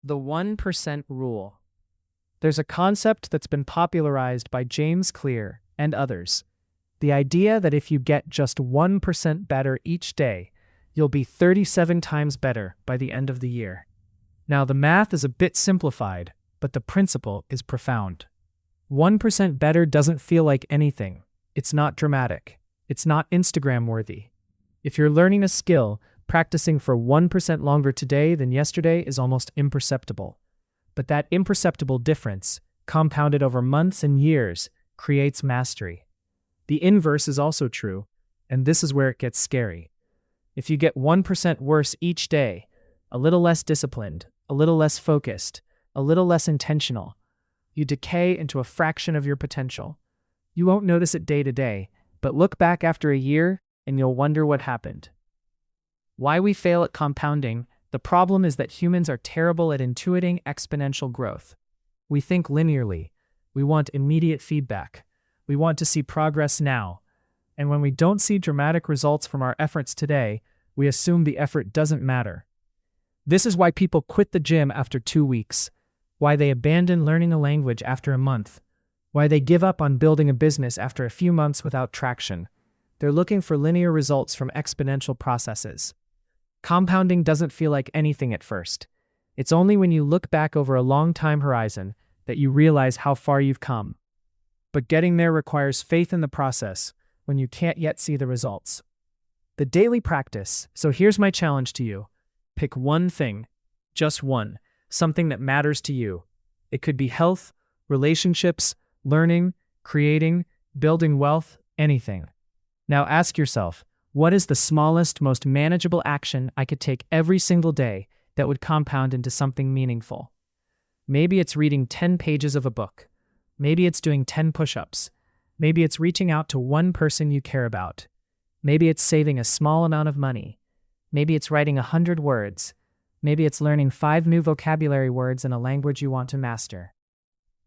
The 1% rule. There's a concept that's been popularized by James Clear and others. The idea that if you get just 1% better each day, you'll be 37 times better by the end of the year. Now, the math is a bit simplified, but the principle is profound. 1% better doesn't feel like anything. It's not dramatic. It's not Instagram worthy. If you're learning a skill, practicing for 1% longer today than yesterday is almost imperceptible. But that imperceptible difference, compounded over months and years, creates mastery. The inverse is also true, and this is where it gets scary. If you get 1% worse each day, a little less disciplined, a little less focused, a little less intentional, you decay into a fraction of your potential. You won't notice it day to day, but look back after a year and you'll wonder what happened. Why we fail at compounding? The problem is that humans are terrible at intuiting exponential growth. We think linearly. We want immediate feedback. We want to see progress now. And when we don't see dramatic results from our efforts today, we assume the effort doesn't matter. This is why people quit the gym after 2 weeks, why they abandon learning a language after a month, why they give up on building a business after a few months without traction. They're looking for linear results from exponential processes. Compounding doesn't feel like anything at first. It's only when you look back over a long time horizon that you realize how far you've come. But getting there requires faith in the process when you can't yet see the results. The daily practice. So here's my challenge to you. Pick one thing, just one, something that matters to you. It could be health, relationships, learning, creating, building wealth, anything. Now ask yourself, what is the smallest, most manageable action I could take every single day that would compound into something meaningful? Maybe it's reading 10 pages of a book. Maybe it's doing 10 push-ups. Maybe it's reaching out to one person you care about. Maybe it's saving a small amount of money. Maybe it's writing 100 words. Maybe it's learning 5 new vocabulary words in a language you want to master.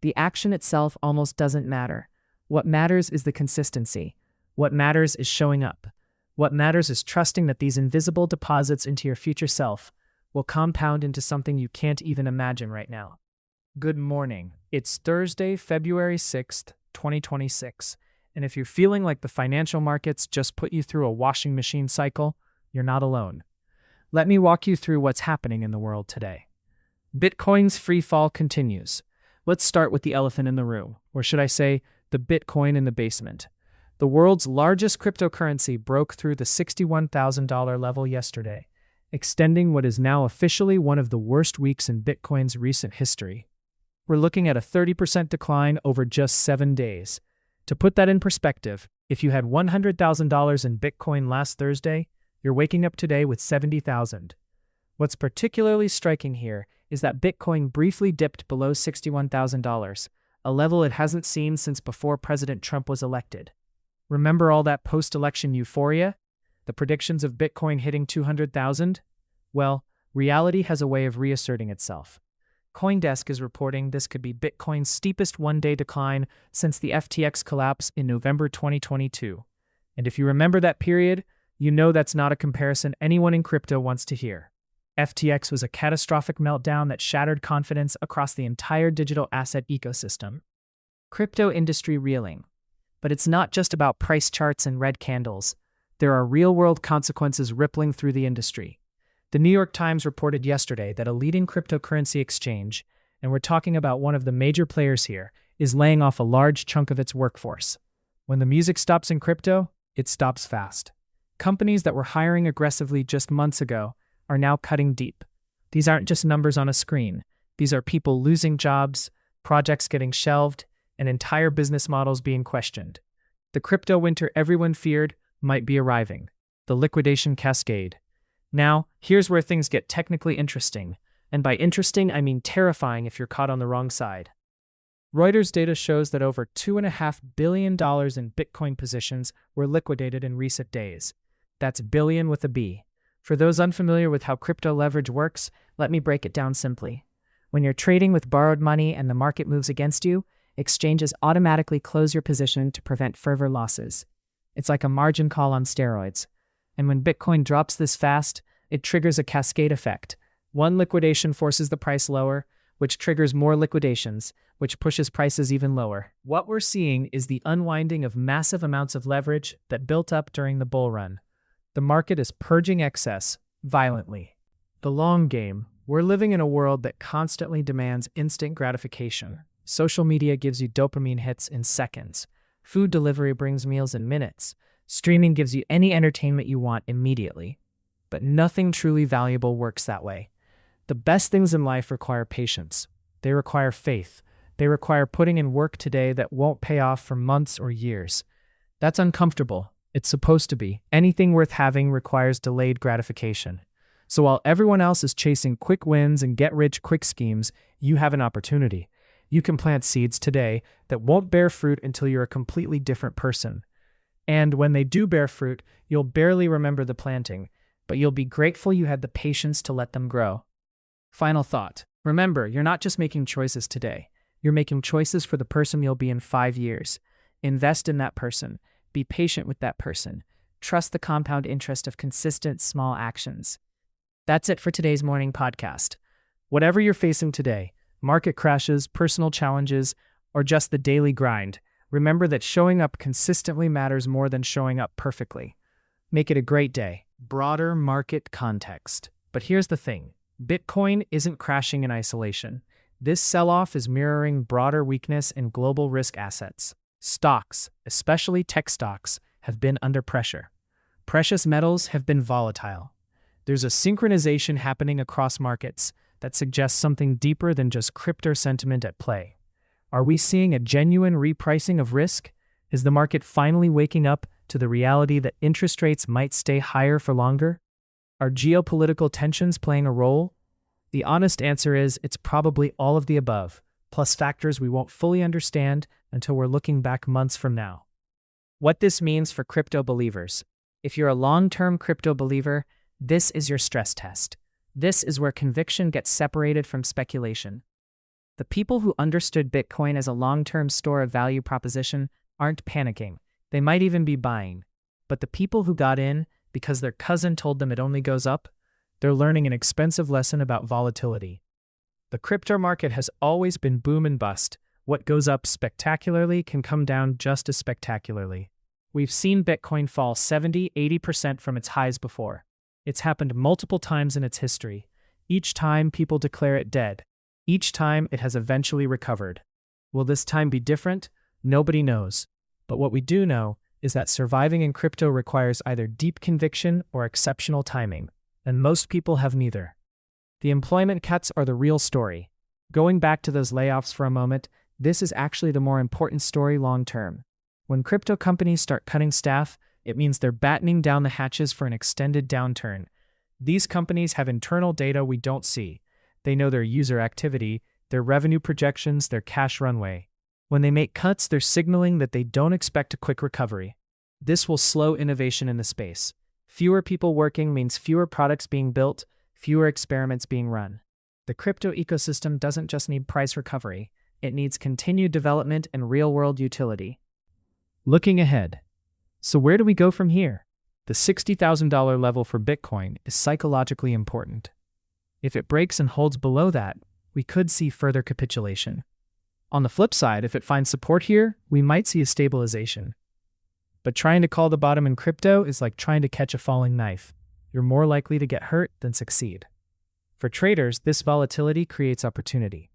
The action itself almost doesn't matter. What matters is the consistency. What matters is showing up. What matters is trusting that these invisible deposits into your future self will compound into something you can't even imagine right now. Good morning. It's Thursday, February 6th, 2026. And if you're feeling like the financial markets just put you through a washing machine cycle, you're not alone. Let me walk you through what's happening in the world today. Bitcoin's free fall continues. Let's start with the elephant in the room, or should I say, the Bitcoin in the basement. The world's largest cryptocurrency broke through the $61,000 level yesterday, extending what is now officially one of the worst weeks in Bitcoin's recent history. We're looking at a 30% decline over just 7 days. To put that in perspective, if you had $100,000 in Bitcoin last Thursday, you're waking up today with $70,000. What's particularly striking here is that Bitcoin briefly dipped below $61,000, a level it hasn't seen since before President Trump was elected. Remember all that post-election euphoria? The predictions of Bitcoin hitting 200,000? Well, reality has a way of reasserting itself. CoinDesk is reporting this could be Bitcoin's steepest one-day decline since the FTX collapse in November 2022. And if you remember that period, you know that's not a comparison anyone in crypto wants to hear. FTX was a catastrophic meltdown that shattered confidence across the entire digital asset ecosystem. Crypto industry reeling. But it's not just about price charts and red candles. There are real-world consequences rippling through the industry. The New York Times reported yesterday that a leading cryptocurrency exchange, and we're talking about one of the major players here, is laying off a large chunk of its workforce. When the music stops in crypto, it stops fast. Companies that were hiring aggressively just months ago are now cutting deep. These aren't just numbers on a screen. These are people losing jobs, projects getting shelved, and entire business models being questioned. The crypto winter everyone feared might be arriving. The liquidation cascade. Now, here's where things get technically interesting. And by interesting, I mean terrifying if you're caught on the wrong side. Reuters data shows that over $2.5 billion in Bitcoin positions were liquidated in recent days. That's billion with a B. For those unfamiliar with how crypto leverage works, let me break it down simply. When you're trading with borrowed money and the market moves against you, exchanges automatically close your position to prevent further losses. It's like a margin call on steroids. And when Bitcoin drops this fast, it triggers a cascade effect. One liquidation forces the price lower, which triggers more liquidations, which pushes prices even lower. What we're seeing is the unwinding of massive amounts of leverage that built up during the bull run. The market is purging excess violently. The long game. We're living in a world that constantly demands instant gratification. Social media gives you dopamine hits in seconds. Food delivery brings meals in minutes. Streaming gives you any entertainment you want immediately. But nothing truly valuable works that way. The best things in life require patience. They require faith. They require putting in work today that won't pay off for months or years. That's uncomfortable. It's supposed to be. Anything worth having requires delayed gratification. So while everyone else is chasing quick wins and get-rich-quick schemes, you have an opportunity. You can plant seeds today that won't bear fruit until you're a completely different person. And when they do bear fruit, you'll barely remember the planting, but you'll be grateful you had the patience to let them grow. Final thought. Remember, you're not just making choices today. You're making choices for the person you'll be in 5 years. Invest in that person. Be patient with that person. Trust the compound interest of consistent small actions. That's it for today's morning podcast. Whatever you're facing today, market crashes, personal challenges, or just the daily grind, remember that showing up consistently matters more than showing up perfectly. Make it a great day. Broader market context. But here's the thing. Bitcoin isn't crashing in isolation. This sell-off is mirroring broader weakness in global risk assets. Stocks, especially tech stocks, have been under pressure. Precious metals have been volatile. There's a synchronization happening across markets that suggests something deeper than just crypto sentiment at play. Are we seeing a genuine repricing of risk? Is the market finally waking up to the reality that interest rates might stay higher for longer? Are geopolitical tensions playing a role? The honest answer is it's probably all of the above, plus factors we won't fully understand until we're looking back months from now. What this means for crypto believers. If you're a long-term crypto believer, this is your stress test. This is where conviction gets separated from speculation. The people who understood Bitcoin as a long-term store of value proposition aren't panicking. They might even be buying. But the people who got in because their cousin told them it only goes up, they're learning an expensive lesson about volatility. The crypto market has always been boom and bust. What goes up spectacularly can come down just as spectacularly. We've seen Bitcoin fall 70–80% from its highs before. It's happened multiple times in its history. Each time people declare it dead. Each time it has eventually recovered. Will this time be different? Nobody knows. But what we do know is that surviving in crypto requires either deep conviction or exceptional timing, and most people have neither. The employment cuts are the real story. Going back to those layoffs for a moment, this is actually the more important story long term. When crypto companies start cutting staff, it means they're battening down the hatches for an extended downturn. These companies have internal data we don't see. They know their user activity, their revenue projections, their cash runway. When they make cuts, they're signaling that they don't expect a quick recovery. This will slow innovation in the space. Fewer people working means fewer products being built, fewer experiments being run. The crypto ecosystem doesn't just need price recovery, it needs continued development and real-world utility. Looking ahead. So where do we go from here? The $60,000 level for Bitcoin is psychologically important. If it breaks and holds below that, we could see further capitulation. On the flip side, if it finds support here, we might see a stabilization. But trying to call the bottom in crypto is like trying to catch a falling knife. You're more likely to get hurt than succeed. For traders, this volatility creates opportunity.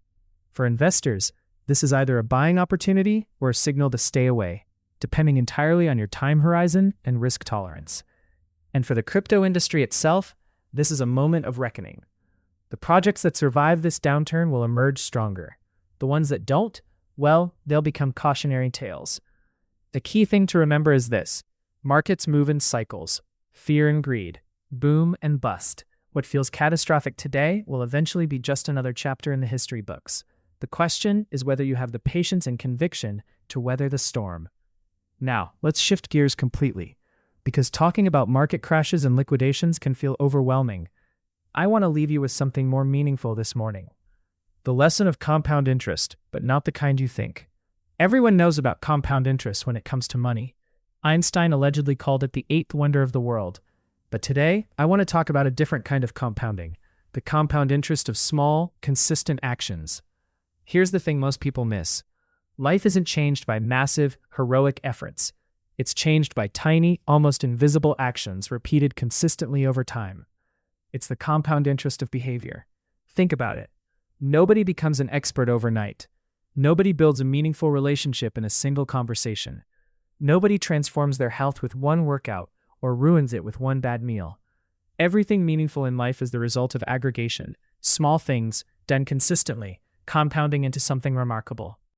For investors, this is either a buying opportunity or a signal to stay away, depending entirely on your time horizon and risk tolerance. And for the crypto industry itself, this is a moment of reckoning. The projects that survive this downturn will emerge stronger. The ones that don't, well, they'll become cautionary tales. The key thing to remember is this: markets move in cycles, fear and greed, boom and bust. What feels catastrophic today will eventually be just another chapter in the history books. The question is whether you have the patience and conviction to weather the storm. Now, let's shift gears completely, because talking about market crashes and liquidations can feel overwhelming. I want to leave you with something more meaningful this morning. The lesson of compound interest, but not the kind you think. Everyone knows about compound interest when it comes to money. Einstein allegedly called it the eighth wonder of the world. But today, I want to talk about a different kind of compounding, the compound interest of small, consistent actions. Here's the thing most people miss. Life isn't changed by massive, heroic efforts. It's changed by tiny, almost invisible actions repeated consistently over time. It's the compound interest of behavior. Think about it. Nobody becomes an expert overnight. Nobody builds a meaningful relationship in a single conversation. Nobody transforms their health with one workout or ruins it with one bad meal. Everything meaningful in life is the result of aggregation, small things done consistently, compounding into something remarkable.